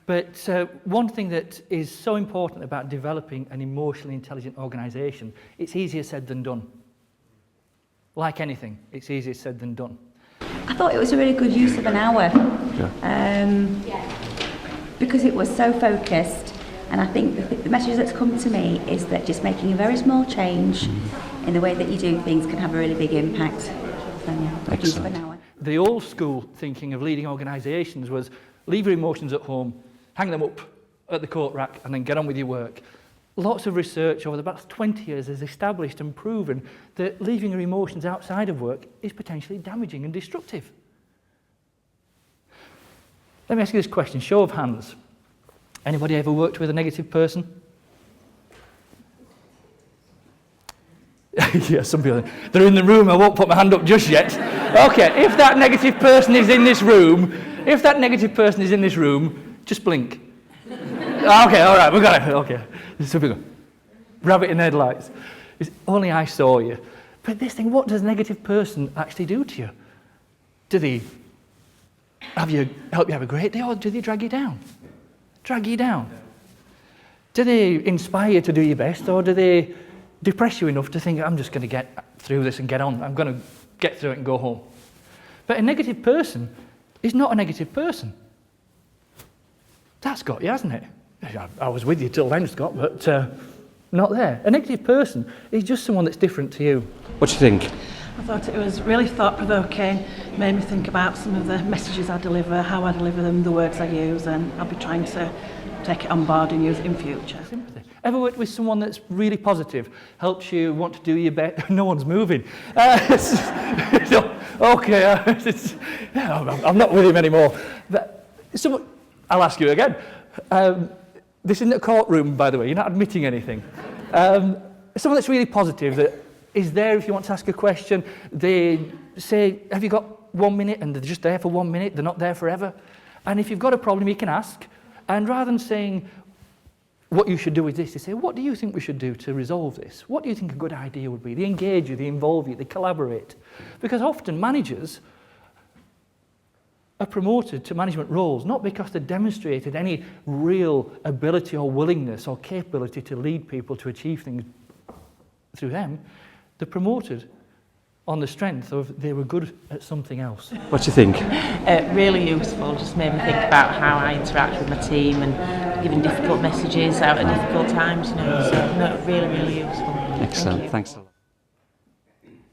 But one thing that is so important about developing an emotionally intelligent organisation, it's easier said than done. Like anything, it's easier said than done. I thought it was a really good use of an hour, because it was so focused, and I think the message that's come to me is that just making a very small change in the way that you do things can have a really big impact. So yeah, good use of an hour. The old school thinking of leading organisations was leave your emotions at home, hang them up at the coat rack and then get on with your work. Lots of research over the past 20 years has established and proven that leaving your emotions outside of work is potentially damaging and destructive. Let me ask you this question, show of hands. Anybody ever worked with a negative person? Yeah, some people, they're in the room, I won't put my hand up just yet. Okay, if that negative person is in this room, just blink. Okay, all right, we got it. Okay, so we go. Rabbit in headlights. It's only I saw you. But this thing, what does a negative person actually do to you? Do they help you have a great day, or do they drag you down? Drag you down. Do they inspire you to do your best, or do they depress you enough to think, I'm just going to get through this and get on. I'm going to get through it and go home. But a negative person is not a negative person. That's got you, hasn't it? I was with you till then, Scott, but not there. A negative person is just someone that's different to you. What do you think? I thought it was really thought-provoking, made me think about some of the messages I deliver, how I deliver them, the words I use, and I'll be trying to take it on board and use it in future. Sympathy. Ever worked with someone that's really positive, helps you want to do your best? No one's moving. Okay, I'm not with him anymore. But I'll ask you again. This isn't a courtroom, by the way. You're not admitting anything. Someone that's really positive, that is there if you want to ask a question. They say, have you got 1 minute? And they're just there for 1 minute. They're not there forever. And if you've got a problem, you can ask. And rather than saying, what you should do is this, they say, what do you think we should do to resolve this? What do you think a good idea would be? They engage you, they involve you, they collaborate. Because often managers are promoted to management roles, not because they demonstrated any real ability or willingness or capability to lead people to achieve things through them. They're promoted on the strength of they were good at something else. What do you think? Really useful, just made me think about how I interact with my team and giving difficult messages out at difficult times, so no, really, really useful. Excellent, thanks a lot.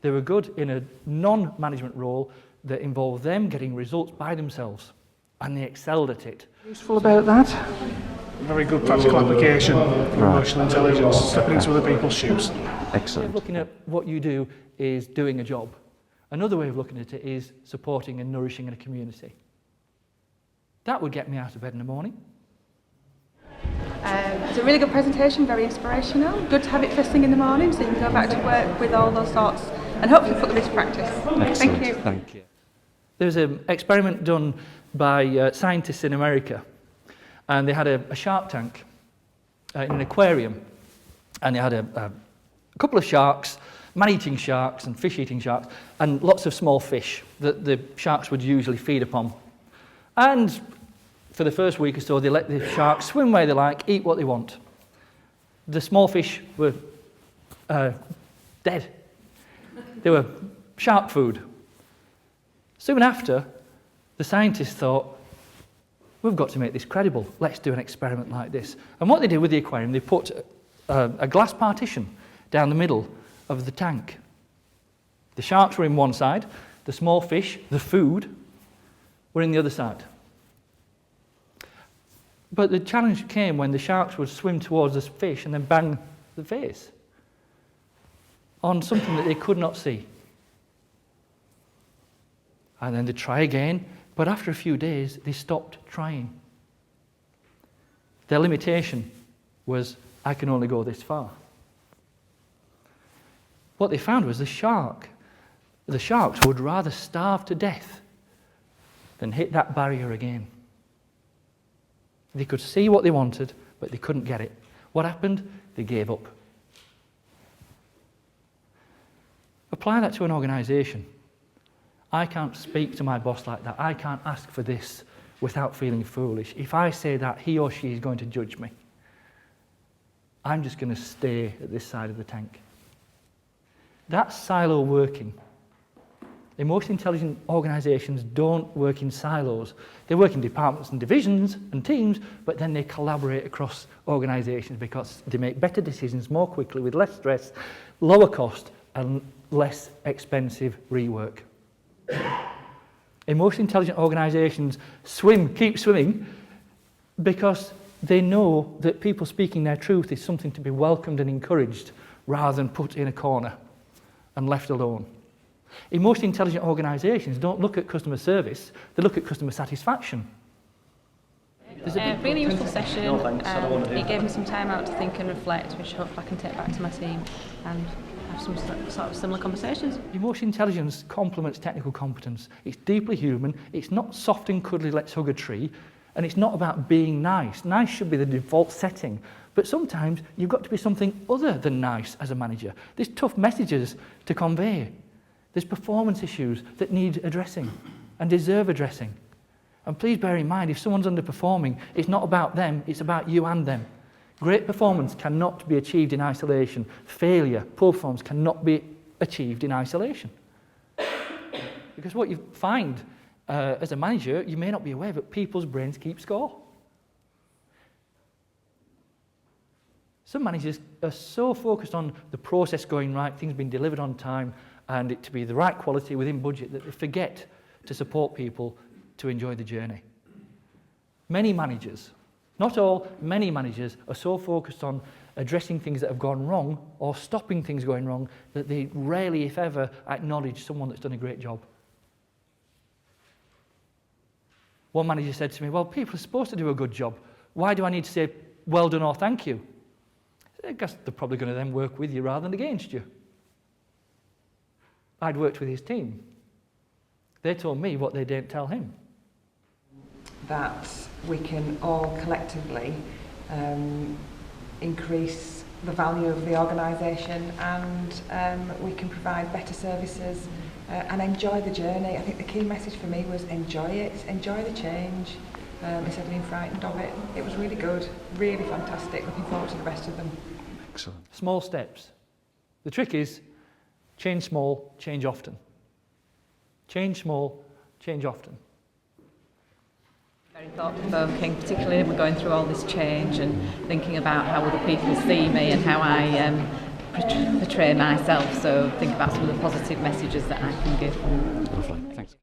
They were good in a non-management role that involved them getting results by themselves, and they excelled at it. Useful about that? Very good practical application of emotional intelligence, stepping into other people's shoes. Excellent. Looking at what you do is doing a job. Another way of looking at it is supporting and nourishing in a community. That would get me out of bed in the morning. It's a really good presentation, very inspirational. Good to have it first thing in the morning so you can go back to work with all those thoughts and hopefully put them into practice. Excellent. Thank you. Thank you. There's an experiment done by scientists in America, and they had a shark tank in an aquarium, and they had a couple of sharks, man-eating sharks and fish-eating sharks, and lots of small fish that the sharks would usually feed upon. And for the first week or so, they let the sharks swim where they like, eat what they want. The small fish were dead. They were shark food. Soon after, the scientists thought, we've got to make this credible. Let's do an experiment like this. And what they did with the aquarium, they put a glass partition down the middle of the tank. The sharks were in one side, the small fish, the food, were in the other side. But the challenge came when the sharks would swim towards the fish and then bang the face on something that they could not see. And then they'd try again, but after a few days, they stopped trying. Their limitation was, I can only go this far. What they found was the sharks would rather starve to death than hit that barrier again. They could see what they wanted, but they couldn't get it. What happened? They gave up. Apply that to an organisation. I can't speak to my boss like that. I can't ask for this without feeling foolish. If I say that he or she is going to judge me, I'm just going to stay at this side of the tank. That's silo working. Emotionally intelligent organisations don't work in silos. They work in departments and divisions and teams, but then they collaborate across organisations because they make better decisions more quickly with less stress, lower cost and less expensive rework. Emotionally intelligent organisations keep swimming because they know that people speaking their truth is something to be welcomed and encouraged rather than put in a corner and left alone. Emotionally intelligent organisations don't look at customer service, they look at customer satisfaction. Really useful session. It gave me some time out to think and reflect, which hopefully I can take back to my team and have some sort of similar conversations. Emotional intelligence complements technical competence. It's deeply human, it's not soft and cuddly, let's hug a tree, and it's not about being nice. Nice should be the default setting, but sometimes you've got to be something other than nice as a manager. There's tough messages to convey. There's performance issues that need addressing and deserve addressing. And please bear in mind, if someone's underperforming, it's not about them, it's about you and them. Great performance cannot be achieved in isolation. Failure, poor performance cannot be achieved in isolation. Because what you find as a manager, you may not be aware, but people's brains keep score. Some managers are so focused on the process going right, things being delivered on time, and it to be the right quality within budget that they forget to support people to enjoy the journey. Many managers, not all, many managers are so focused on addressing things that have gone wrong or stopping things going wrong that they rarely, if ever, acknowledge someone that's done a great job. One manager said to me, well, people are supposed to do a good job. Why do I need to say well done or thank you? I guess they're probably going to then work with you rather than against you. I'd worked with his team. They told me what they didn't tell him. That we can all collectively increase the value of the organisation and we can provide better services and enjoy the journey. I think the key message for me was enjoy it, enjoy the change instead of being frightened of it. It was really good, really fantastic. Looking forward to the rest of them. Excellent. Small steps. The trick is change small, change often. Change small, change often. Very thought-provoking, particularly when we're going through all this change and thinking about how other people see me and how I portray myself. So think about some of the positive messages that I can give. Lovely. Thanks.